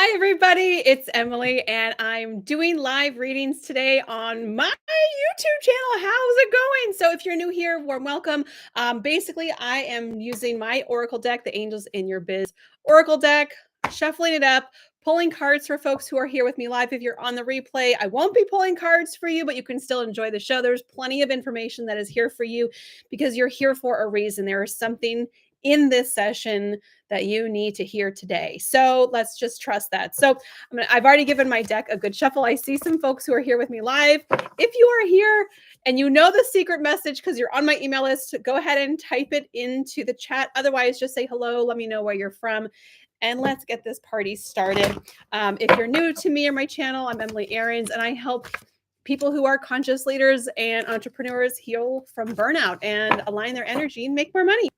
Hi, everybody. It's Emily, and I'm doing live readings today on my YouTube channel. How's it going? So, if you're new here, warm welcome. Basically, I am using my Oracle deck, the Angels in Your Biz Oracle deck, shuffling it up, pulling cards for folks who are here with me live. If you're on the replay, I won't be pulling cards for you, but you can still enjoy the show. There's plenty of information that is here for you because you're here for a reason. There is something in this session that you need to hear today. So let's just trust that. So I've already given my deck a good shuffle. I see some folks who are here with me live. If you are here and you know the secret message because you're on my email list, go ahead and type it into the chat. Otherwise, just say hello. Let me know where you're from. And let's get this party started. If you're new to me or my channel, I'm Emily Aarons, and I help people who are conscious leaders and entrepreneurs heal from burnout and align their energy and make more money.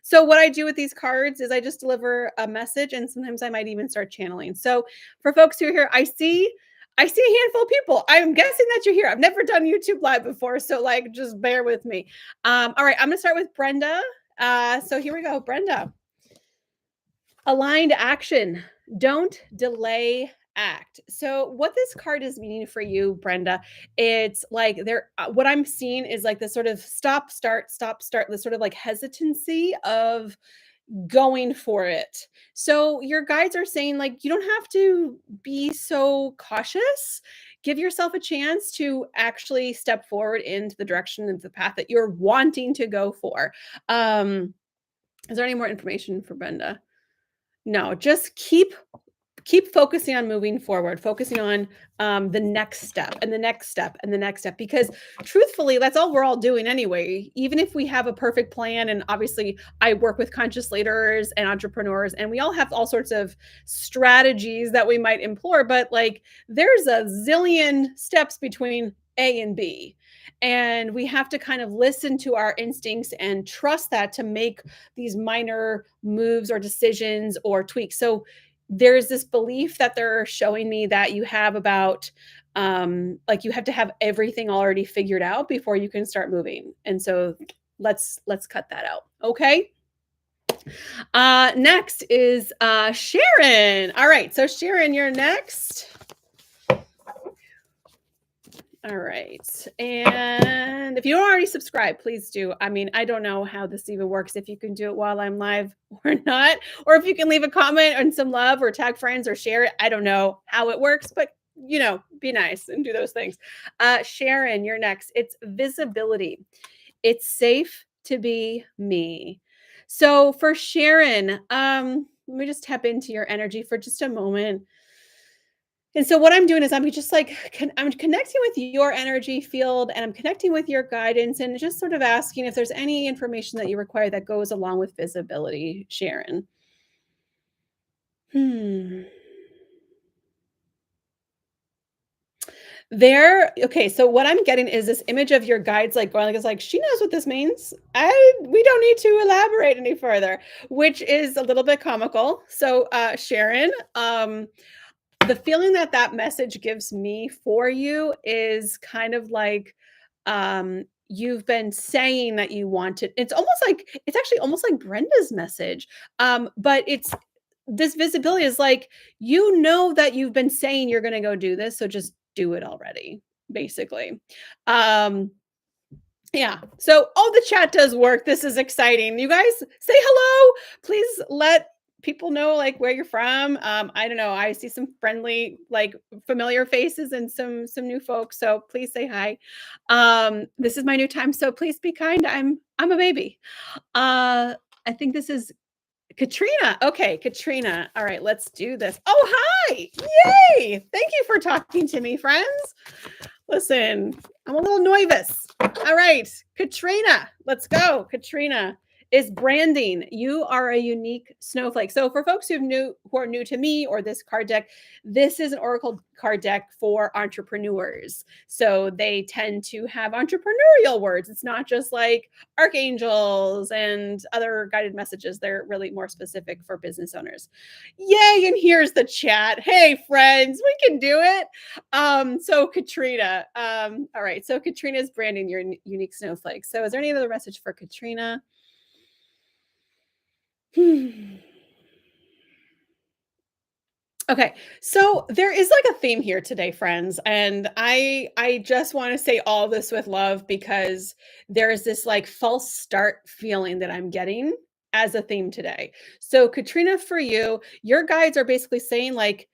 So what I do with these cards is I just deliver a message, and sometimes I might even start channeling. So for folks who are here, I see a handful of people. I'm guessing that you're here. I've never done YouTube live before, so like just bear with me. All right, I'm gonna start with Brenda. So here we go, Brenda. Aligned action. Don't delay, act. So what this card is meaning for you, Brenda, it's like what I'm seeing is like the sort of stop, start, the sort of like hesitancy of going for it. So your guides are saying like you don't have to be so cautious. Give yourself a chance to actually step forward into the direction of the path that you're wanting to go for. Is there any more information for Brenda? No, just keep focusing on moving forward, focusing on the next step and the next step and the next step, because truthfully, that's all we're all doing anyway. Even if we have a perfect plan, and obviously I work with conscious leaders and entrepreneurs, and we all have all sorts of strategies that we might employ, but like there's a zillion steps between A and B. And we have to kind of listen to our instincts and trust that to make these minor moves or decisions or tweaks. So there's this belief that they're showing me that you have about like you have to have everything already figured out before you can start moving. And so let's cut that out. Okay. Next is Sharon. All right, so Sharon, you're next. All right. And if you don't already subscribe, please do. I mean, I don't know how this even works, if you can do it while I'm live or not, or if you can leave a comment and some love or tag friends or share it. I don't know how it works, but be nice and do those things. Sharon, you're next. It's visibility. It's safe to be me. So for Sharon, let me just tap into your energy for just a moment. And so what I'm doing is I'm just like I'm connecting with your energy field, and I'm connecting with your guidance, and just sort of asking if there's any information that you require that goes along with visibility, Sharon. Hmm. Okay, so what I'm getting is this image of your guides like going like it's like she knows what this means. We don't need to elaborate any further, which is a little bit comical. So Sharon, the feeling that that message gives me for you is kind of like you've been saying that you want it. It's actually almost like Brenda's message. But it's this visibility is like you know that you've been saying you're going to go do this, so just do it already, basically. Um yeah. So, oh, the chat does work. This is exciting. You guys say hello. Please let people know like where you're from. I don't know. I see some friendly, like familiar faces and some new folks. So please say hi. This is my new time. So please be kind. I'm a baby. I think this is Katrina. Okay, Katrina. All right, let's do this. Oh, hi. Yay. Thank you for talking to me, friends. Listen, I'm a little nervous. All right, Katrina, let's go. Katrina is branding. You are a unique snowflake. So for folks who are new to me or this card deck, this is an oracle card deck for entrepreneurs. So they tend to have entrepreneurial words. It's not just like archangels and other guided messages. They're really more specific for business owners. Yay, and here's the chat. Hey friends, we can do it. So Katrina, all right. So Katrina's branding your unique snowflake. So is there any other message for Katrina? Okay, so there is like a theme here today, friends, and I just want to say all this with love because there is this like false start feeling that I'm getting as a theme today. So Katrina, for you, your guides are basically saying like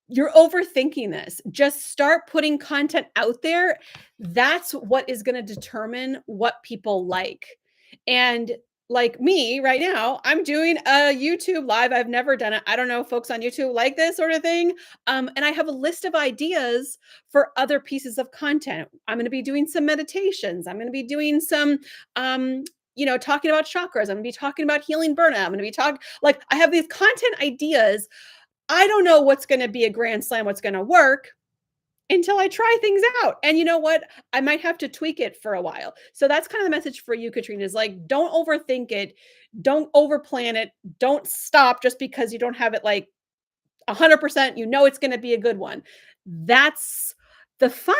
you're overthinking this. Just start putting content out there. That's what is going to determine what people like. And like me right now, I'm doing a YouTube live. I've never done it. I don't know if folks on YouTube like this sort of thing. And I have a list of ideas for other pieces of content. I'm going to be doing some meditations. I'm going to be doing some, talking about chakras. I'm going to be talking about healing burnout. I'm going to be talking like I have these content ideas. I don't know what's gonna be a grand slam, what's gonna work until I try things out. And you know what? I might have to tweak it for a while. So that's kind of the message for you, Katrina, is like, don't overthink it. Don't overplan it. Don't stop just because you don't have it like 100%, you know it's going to be a good one. That's the fun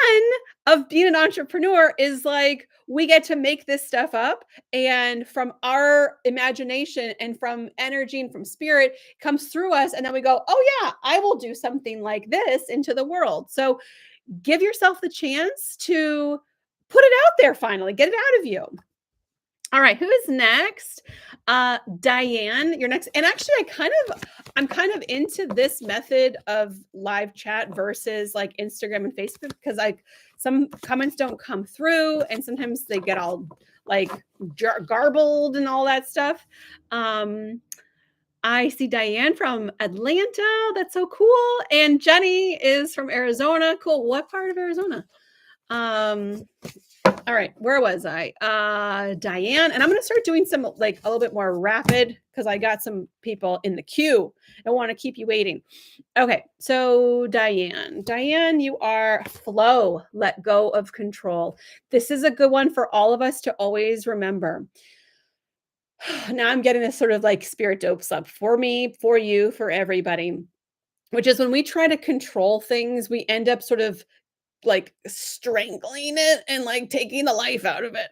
of being an entrepreneur is like we get to make this stuff up and from our imagination and from energy and from spirit comes through us and then we go, "Oh yeah, I will do something like this into the world." So give yourself the chance to put it out there finally. Get it out of you. All right, who is next? Diane, you're next. And actually, I'm kind of into this method of live chat versus like Instagram and Facebook because like some comments don't come through and sometimes they get all like garbled and all that stuff. I see Diane from Atlanta. That's so cool. And Jenny is from Arizona. Cool. What part of Arizona? Um, all right, where was I? Diane, and I'm going to start doing some like a little bit more rapid because I got some people in the queue. I don't want to keep you waiting. Okay, so Diane, you are flow, let go of control. This is a good one for all of us to always remember. Now I'm getting this sort of like spirit dopes up for me, for you, for everybody, which is when we try to control things, we end up sort of like strangling it and like taking the life out of it.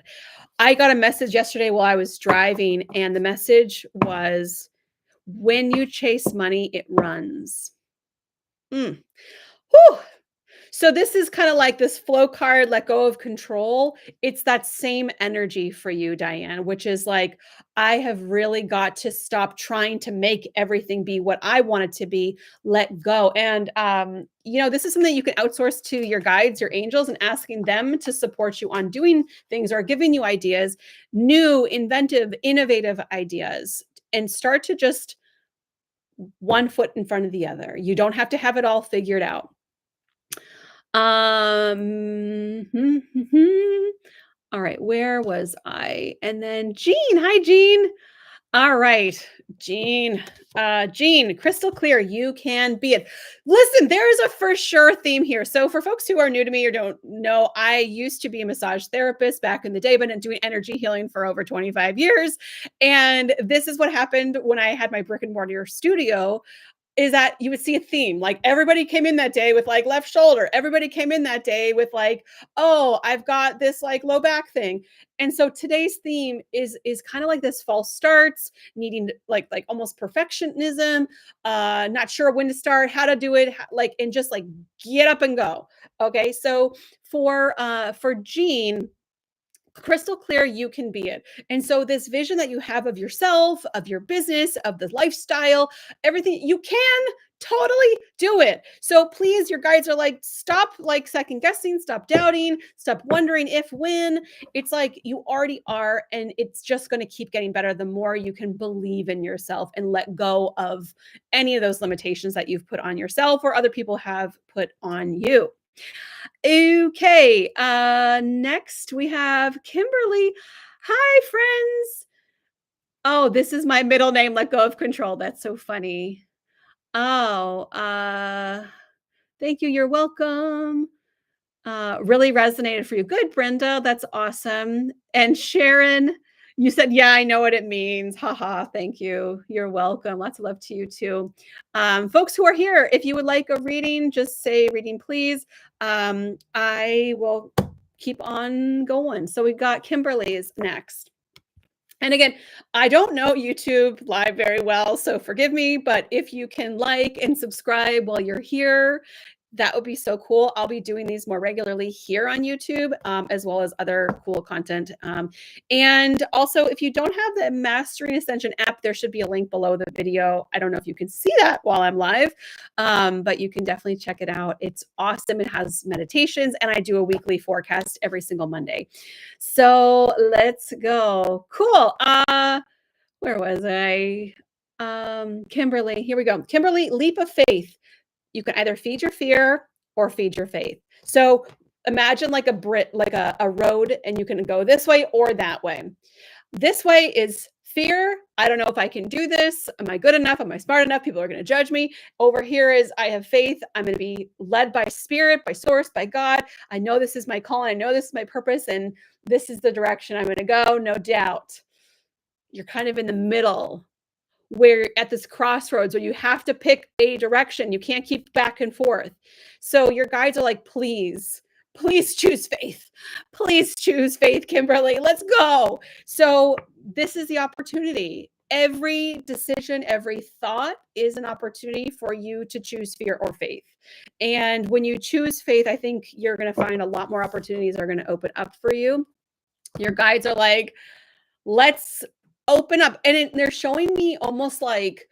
I got a message yesterday while I was driving, and the message was when you chase money, it runs. Mm. Whew. So this is kind of like this flow card, let go of control. It's that same energy for you, Diane, which is like, I have really got to stop trying to make everything be what I want it to be, let go. And, this is something you can outsource to your guides, your angels, and asking them to support you on doing things or giving you ideas, new, inventive, innovative ideas, and start to just one foot in front of the other. You don't have to have it all figured out. All right, where was I? And then Jean. Hi, Jean. All right, Jean. Jean, crystal clear. You can be it. Listen, there is a for sure theme here. So, for folks who are new to me or don't know, I used to be a massage therapist back in the day, but I'm doing energy healing for over 25 years. And this is what happened when I had my brick and mortar studio is that you would see a theme. Like everybody came in that day with like left shoulder. Everybody came in that day with like, oh, I've got this like low back thing. And so today's theme is kind of like this false starts, needing like almost perfectionism, not sure when to start, how to do it, like and just like get up and go. Okay. So for Jean, crystal clear you can be it. And so this vision that you have of yourself, of your business, of the lifestyle, everything, you can totally do it. So please, your guides are like, stop like second guessing, stop doubting, stop wondering if, when. It's like you already are, and it's just going to keep getting better the more you can believe in yourself and let go of any of those limitations that you've put on yourself or other people have put on you. Okay, next we have Kimberly. Hi, friends. Oh, this is my middle name, let go of control. That's so funny. Oh, thank you. You're welcome. Really resonated for you. Good, Brenda. That's awesome. And Sharon, you said, yeah, I know what it means. Haha. Thank you. You're welcome. Lots of love to you too. Folks who are here, if you would like a reading, just say reading, please. I will keep on going. So we've got Kimberly's next. And again, I don't know YouTube Live very well, so forgive me, but if you can like and subscribe while you're here, that would be so cool. I'll be doing these more regularly here on YouTube, as well as other cool content. And also, if you don't have the Mastering Ascension app, there should be a link below the video. I don't know if you can see that while I'm live, but you can definitely check it out. It's awesome. It has meditations, and I do a weekly forecast every single Monday. So let's go. Cool. Where was I? Kimberly, here we go. Kimberly, leap of faith. You can either feed your fear or feed your faith. So imagine like a road, and you can go this way or that way. This way is fear. I don't know if I can do this. Am I good enough? Am I smart enough? People are going to judge me. Over here is I have faith. I'm going to be led by spirit, by source, by God. I know this is my call. I know this is my purpose. And this is the direction I'm going to go. No doubt. You're kind of in the middle, where at this crossroads where you have to pick a direction. You can't keep back and forth. So your guides are like, please choose faith. Please choose faith, Kimberly. Let's go. So this is the opportunity. Every decision, every thought is an opportunity for you to choose fear or faith. And when you choose faith, I think you're going to find a lot more opportunities are going to open up for you. Your guides are like, let's open up. And they're showing me almost like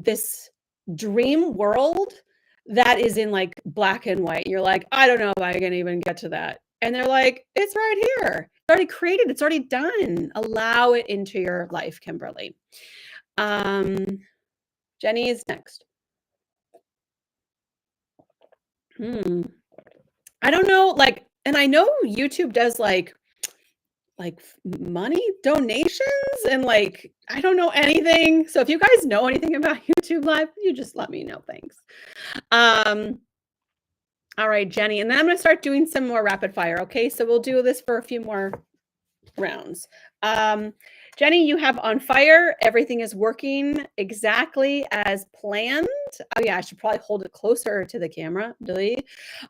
this dream world that is in like black and white. You're like, I don't know if I can even get to that. And they're like, it's right here. It's already created. It's already done. Allow it into your life, Kimberly. Jenny is next. I don't know, like, and I know YouTube does like money donations, and like I don't know anything. So if you guys know anything about YouTube Live, you just let me know. Thanks. All right, Jenny, and then I'm going to start doing some more rapid fire. Okay, so we'll do this for a few more rounds. Jenny, you have on fire. Everything is working exactly as planned. Oh yeah, I should probably hold it closer to the camera. Delete.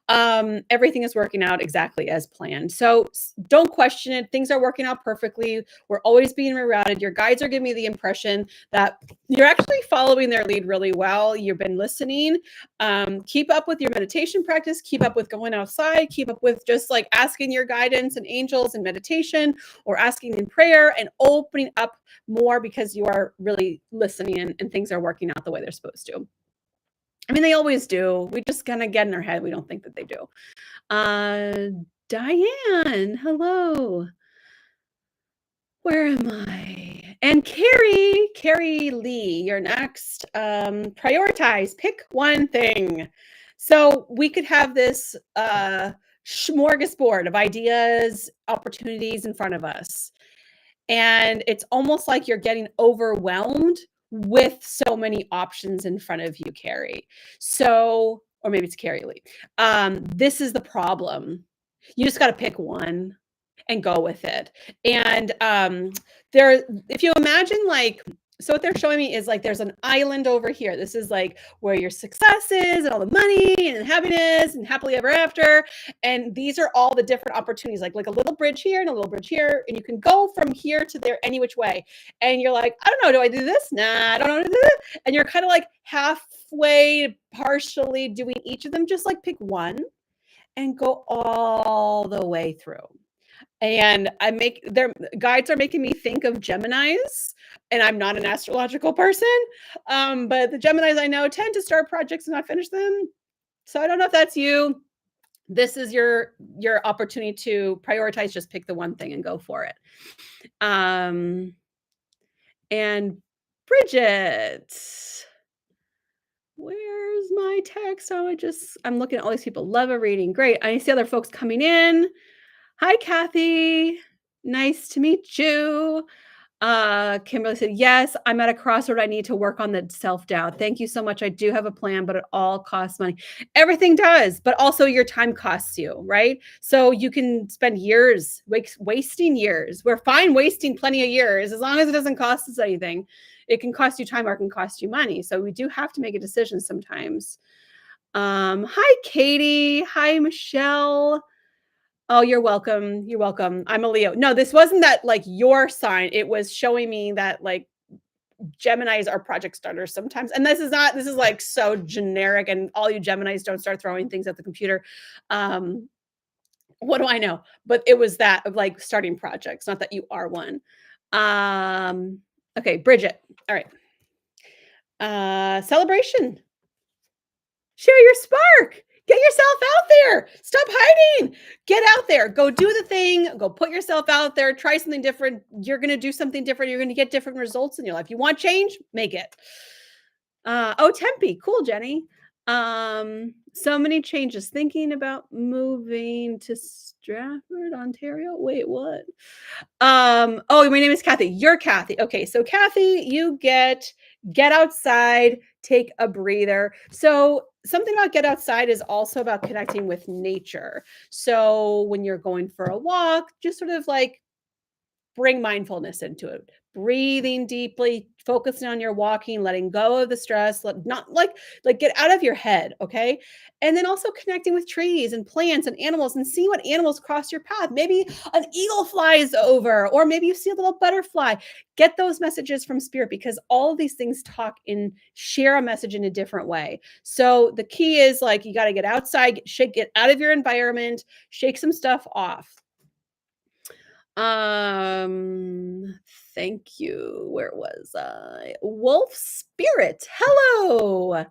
Everything is working out exactly as planned. So don't question it. Things are working out perfectly. We're always being rerouted. Your guides are giving me the impression that you're actually following their lead really well. You've been listening. Keep up with your meditation practice. Keep up with going outside. Keep up with just like asking your guidance and angels in meditation, or asking in prayer, and opening up more because you are really listening, and things are working out the way they're supposed to. I mean, they always do. We just kind of get in our head. We don't think that they do. Diane, hello. Where am I? And Carrie Lee, you're next. Prioritize, pick one thing. So we could have this smorgasbord of ideas, opportunities in front of us. And it's almost like you're getting overwhelmed with so many options in front of you, Carrie. So, or maybe it's Carrie Lee. This is the problem. You just got to pick one and go with it. And if you imagine like, so what they're showing me is like there's an island over here. This is like where your success is, and all the money and happiness and happily ever after. And these are all the different opportunities, like a little bridge here and a little bridge here. And you can go from here to there any which way. And you're like, I don't know, do I do this? Nah, I don't know how to do that. And you're kind of like halfway, partially doing each of them. Just like pick one and go all the way through. And their guides are making me think of Geminis, and I'm not an astrological person, but the Geminis I know tend to start projects and not finish them. So I don't know if that's you. This is your opportunity to prioritize. Just pick the one thing and go for it. And Bridget, where's my text? Oh, I'm looking at all these people. Love a reading. Great. I see other folks coming in. Hi, Kathy. Nice to meet you. Kimberly said, yes, I'm at a crossroad. I need to work on the self-doubt. Thank you so much. I do have a plan, but it all costs money. Everything does, but also your time costs you, right? So you can spend years wasting years. We're fine wasting plenty of years as long as it doesn't cost us anything. It can cost you time or it can cost you money. So we do have to make a decision sometimes. Hi, Katie. Hi, Michelle. Oh, you're welcome. You're welcome. I'm a Leo. No, this wasn't that like your sign. It was showing me that like Geminis are project starters sometimes. And this is not, this is like so generic. And all you Geminis don't start throwing things at the computer. Um, what do I know? But it was that of like starting projects, not that you are one. Um, okay, Bridget. All right. Celebration. Share your spark. Get yourself out there. Stop hiding. Get out there. Go do the thing. Go put yourself out there. Try something different. You're going to do something different. You're going to get different results in your life. You want change? Make it. Oh, Tempe. Cool, Jenny. So many changes. Thinking about moving to Stratford, Ontario. Wait, what? Oh, my name is Kathy. You're Kathy. Okay, so Kathy, you get outside, take a breather. So something about get outside is also about connecting with nature. So when you're going for a walk, just sort of like bring mindfulness into it. Breathing deeply, focusing on your walking, letting go of the stress, not like get out of your head, okay? And then also connecting with trees and plants and animals and see what animals cross your path. Maybe an eagle flies over, or maybe you see a little butterfly. Get those messages from spirit because all of these things talk and share a message in a different way. So the key is like you got to get outside, get out of your environment, shake some stuff off. Um, Thank you. Where was I? Wolf Spirit. Hello.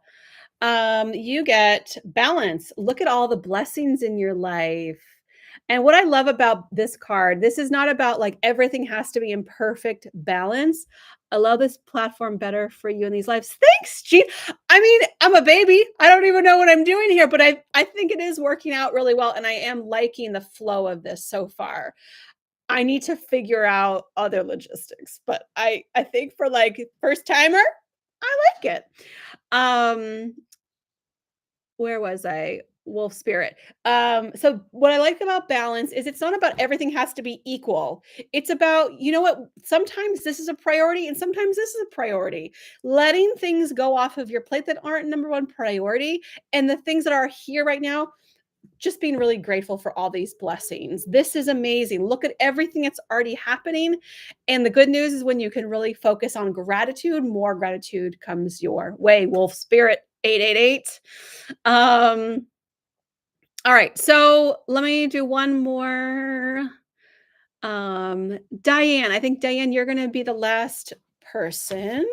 You get balance. Look at all the blessings in your life. And what I love about this card, this is not about like everything has to be in perfect balance. I love this platform better for you in these lives. Thanks, Jean. I mean, I'm a baby. I don't even know what I'm doing here, but I think it is working out really well. And I am liking the flow of this so far. I need to figure out other logistics, but I think for like first timer, I like it. Um, where was I? Wolf spirit. So what I like about balance is it's not about everything has to be equal. It's about, you know what, sometimes this is a priority and sometimes this is a priority. Letting things go off of your plate that aren't number one priority and the things that are here right now just being really grateful for all these blessings. This is amazing. Look at everything that's already happening. And the good news is when you can really focus on gratitude, more gratitude comes your way. Wolf Spirit 888. All right. So let me do one more. Diane, I think Diane, you're going to be the last person.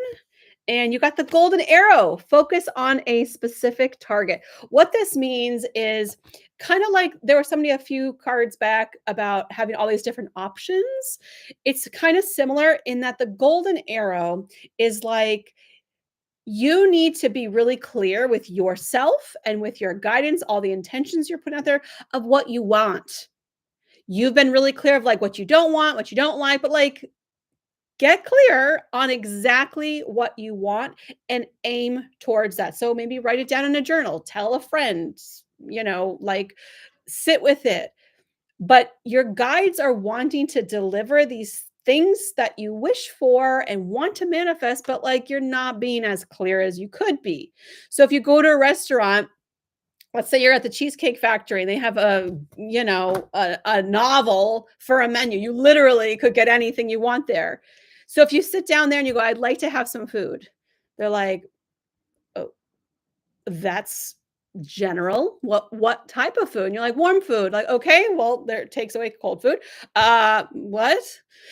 And you got the golden arrow. Focus on a specific target. What this means is kind of like there was somebody a few cards back about having all these different options. It's kind of similar in that the golden arrow is like you need to be really clear with yourself and with your guidance, all the intentions you're putting out there of what you want. You've been really clear of like what you don't want, what you don't like, but like get clear on exactly what you want and aim towards that. So maybe write it down in a journal, tell a friend, like sit with it. But your guides are wanting to deliver these things that you wish for and want to manifest, but like you're not being as clear as you could be. So if you go to a restaurant, let's say you're at the Cheesecake Factory and they have a novel for a menu. You literally could get anything you want there. So if you sit down there and you go, I'd like to have some food. They're like, oh, that's general. What type of food? And you're like, warm food. Like, okay, well, there takes away cold food. What?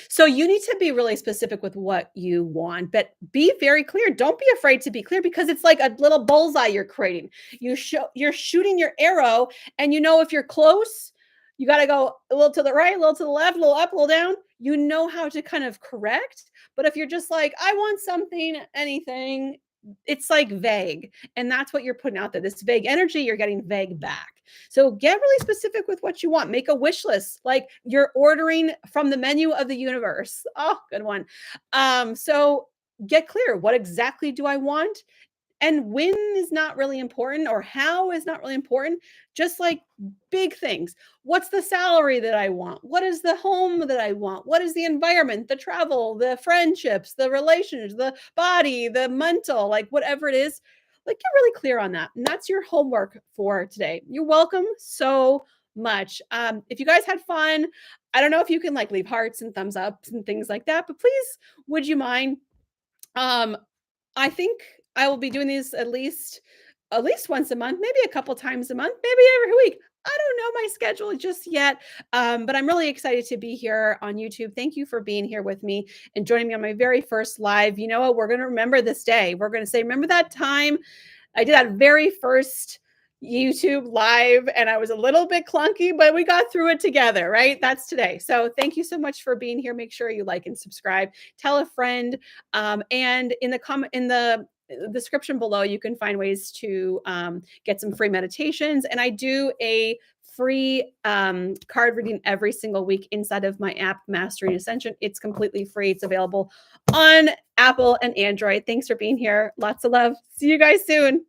So you need to be really specific with what you want, but be very clear. Don't be afraid to be clear because it's like a little bullseye you're creating. You're shooting your arrow, and if you're close, you got to go a little to the right, a little to the left, a little up, a little down. You know how to kind of correct. But if you're just like, I want something, anything, it's like vague. And that's what you're putting out there. This vague energy, you're getting vague back. So get really specific with what you want. Make a wish list, like you're ordering from the menu of the universe. Oh, good one. So get clear. What exactly do I want? And when is not really important or how is not really important. Just like big things. What's the salary that I want? What is the home that I want? What is the environment, the travel, the friendships, the relationships, the body, the mental, like whatever it is, like get really clear on that. And that's your homework for today. You're welcome so much. If you guys had fun, I don't know if you can like leave hearts and thumbs ups and things like that, but please, would you mind? Um, I think I will be doing these at least once a month, maybe a couple times a month, maybe every week. I don't know my schedule just yet, but I'm really excited to be here on YouTube. Thank you for being here with me and joining me on my very first live. You know what? We're going to remember this day. We're going to say, remember that time I did that very first YouTube live and I was a little bit clunky, but we got through it together, right? That's today. So thank you so much for being here. Make sure you like and subscribe. Tell a friend. And in the comment in the description below, you can find ways to get some free meditations. And I do a free card reading every single week inside of my app, Mastering Ascension. It's completely free. It's available on Apple and Android. Thanks for being here. Lots of love. See you guys soon.